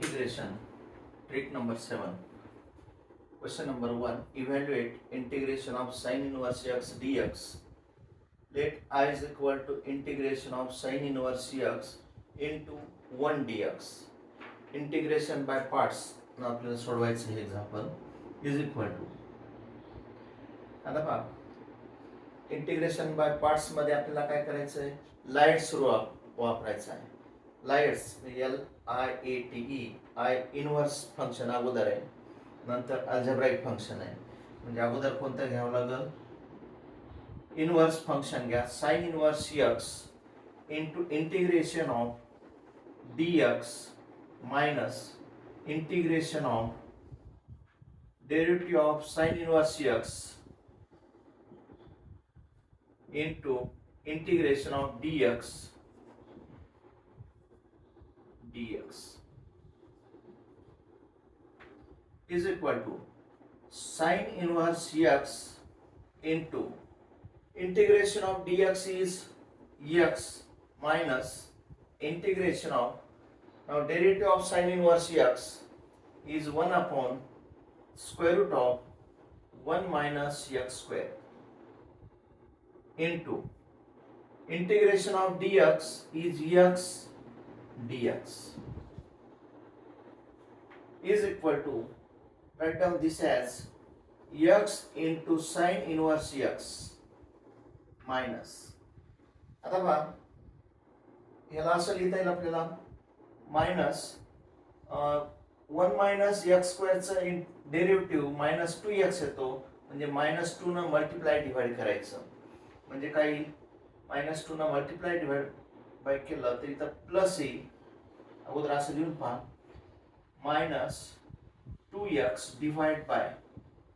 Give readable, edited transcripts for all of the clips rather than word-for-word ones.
Integration, trick number 7. Question number 1. Evaluate integration of sin inverse x dx. Let I is equal to integration of sin inverse x into 1 dx. Integration by parts. ना आपल्याला सोडवायचं हे example is equal to. आता पहा, integration by parts मध्ये आपल्याला काय करायचं आहे, लाईट्स वापरायचा आहे. Lights LIATE I inverse function अगोदर आहे, नंतर अल्जेब्राइक फंक्शन आहे. म्हणजे अगोदर कोणतं घ्यावं लागेल, इनव्हर्स फंक्शन घ्या. Sine inverse x into integration of dx minus integration of derivative of sine inverse x into integration of dx is equal to sin inverse x into integration of dx is x minus integration of, now derivative of sin inverse x is 1 upon square root of 1 minus x square into integration of dx is x dx is equal to, write down this as x into sin inverse x minus, आता पहा याला असं लिहिता येईल आपल्याला, minus 1 minus X स्क्वेअरचं derivative minus 2x येतो. म्हणजे मायनस 2 न मल्टिप्लाय डिवाइड करायचं. म्हणजे काही मायनस 2 न मल्टिप्लाय डिवाइड बाय केलं तर इथं प्लस येईल. अगोदर असं लिहून पहा, minus 2x divide by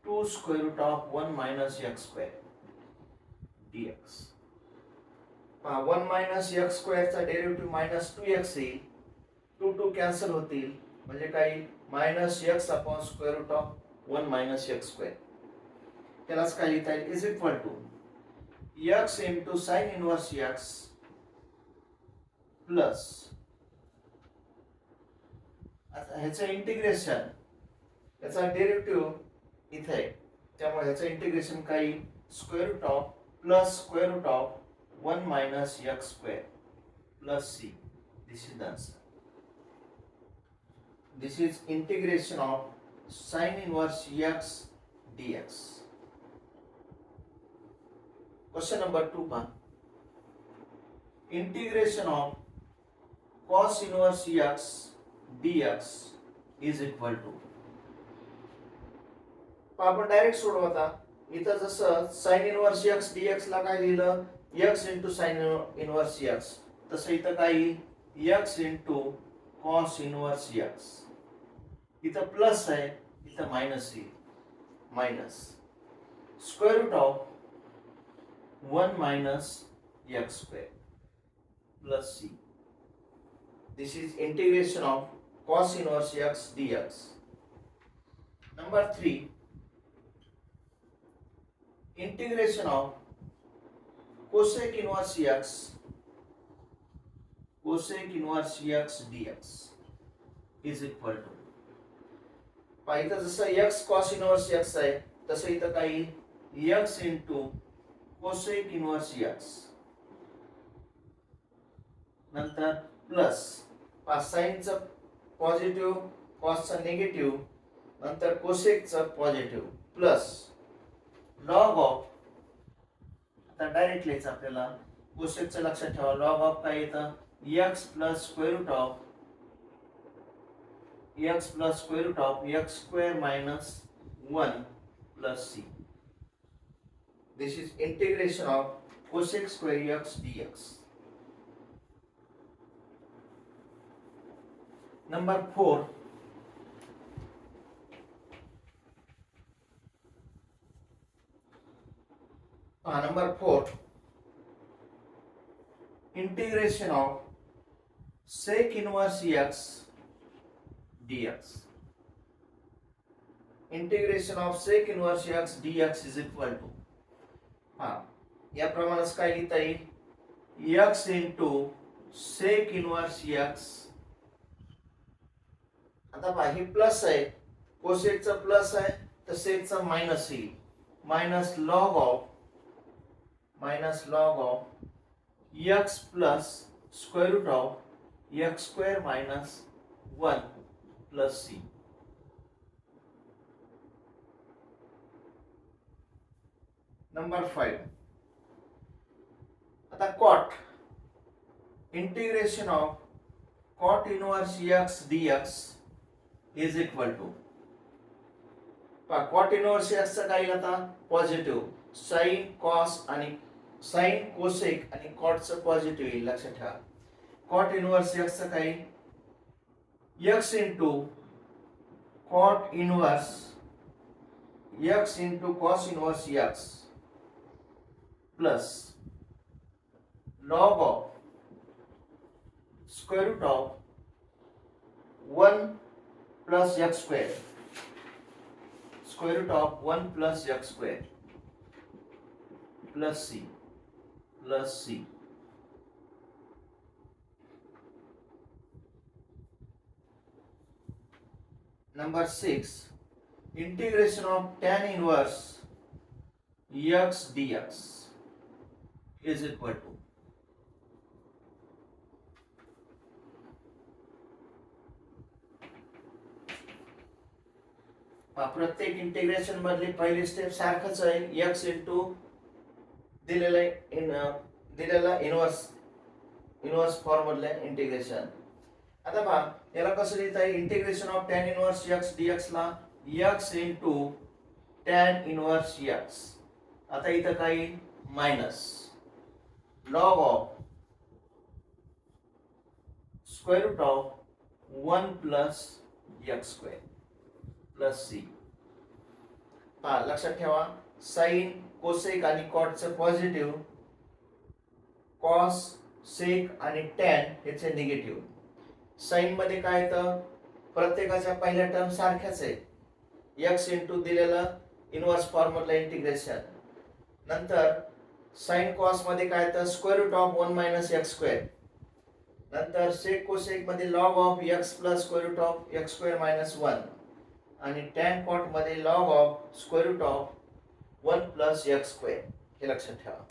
2 square root of 1 minus x square dx. पहा 1 मायनस एक्स स्क्वेअरचा डेरिव्हेटिव्ह मायनस 2x येईल. 2 कॅन्सल होतील. म्हणजे काही minus X upon square root of 1 minus x square. त्यालाच काय लिहिता येईल, is equal to x into sin inverse x plus, आता ह्याचं इंटिग्रेशन, याचा डेरिव्हेटिव्ह इथे आहे, त्यामुळे ह्याचं इंटिग्रेशन काही square root of plus square root of 1 minus x square plus c. This is the answer. This is integration of sin inverse x dx. Question number 2 पहा, integration of cos inverse x dx is equal to, आपण direct सोडवता. इथं जसं sin inverse x dx ला काय लिहिलं, x into sin inverse x, तसं इथं काय येईल, x into cos inverse x. इथं प्लस आहे, इथं मायनस येईल. Minus square root of 1 minus x square plus c. This is integration of cos inverse x dx. Number 3, integration of cosec inverse x dx is equal to, पाहिजे जसं x cos inverse x आहे तसं इथं काही x into cosec inverse x, नंतर plus साइनचं positive, कॉसचं negative, नंतर कोसेकचं positive, plus log of, आता direct लिहायचं आपल्याला. कोसेकचं लक्षात ठेवा, लॉग ऑफ काय येतं, x plus square root of x square minus 1 plus c. This is integration of cosec square x dx. Number 4, integration of sec inverse x dx. Integration of sec inverse x dx is equal to, या प्रमाणात काय लिहिता येईल, x into sec inverse x आता पहा हे plus आहे, कोसेकचं plus आहे तर सेकचं मायनस येईल. Minus log of x plus square root of x square minus 1 plus c. Number 5. आता cot integration of cot inverse x dx is equal to, cot inverse x चा काय आता पॉझिटिव्ह, साइन कॉस आणि sine cosec आणि कॉटचं positive येईल, लक्षात ठेवा. कॉट इनवर्स एक्स चा काय x into cot inverse x into cos inverse x plus log of square root of 1 plus x square, square root of 1 plus x square plus c. Number 6. Integration of tan inverse x dx is equal to, प्रत्येक integration मधली पहिली step सारखंच आहे, x into दिलेला inverse form मधलं integration. आता पहा याला कसं लिहिता येईल, integration of tan inverse x dx ला x into tan inverse x. आता इथं काय minus log of square root of 1 plus x square plus c. पहा लक्षात ठेवा, साइन कोसेक आणि कॉटचं पॉझिटिव्ह, कॉस सेक आणि टॅन याचे निगेटिव्ह. साइन मध्ये काय येतं, प्रत्येकाच्या पहिल्या टर्म सारख्याच आहे, एक्स इंटू दिलेलं इनवर्स फॉर्म मधलं इंटिग्रेशन. नंतर साइन कॉस मध्ये काय येतं, square root of 1 minus x square. नंतर सेक कोसेक मध्ये log of x plus square root of x square minus 1 आणि टॅन कॉट मध्ये log of square root of 1 plus x square. हे लक्षात ठेवा.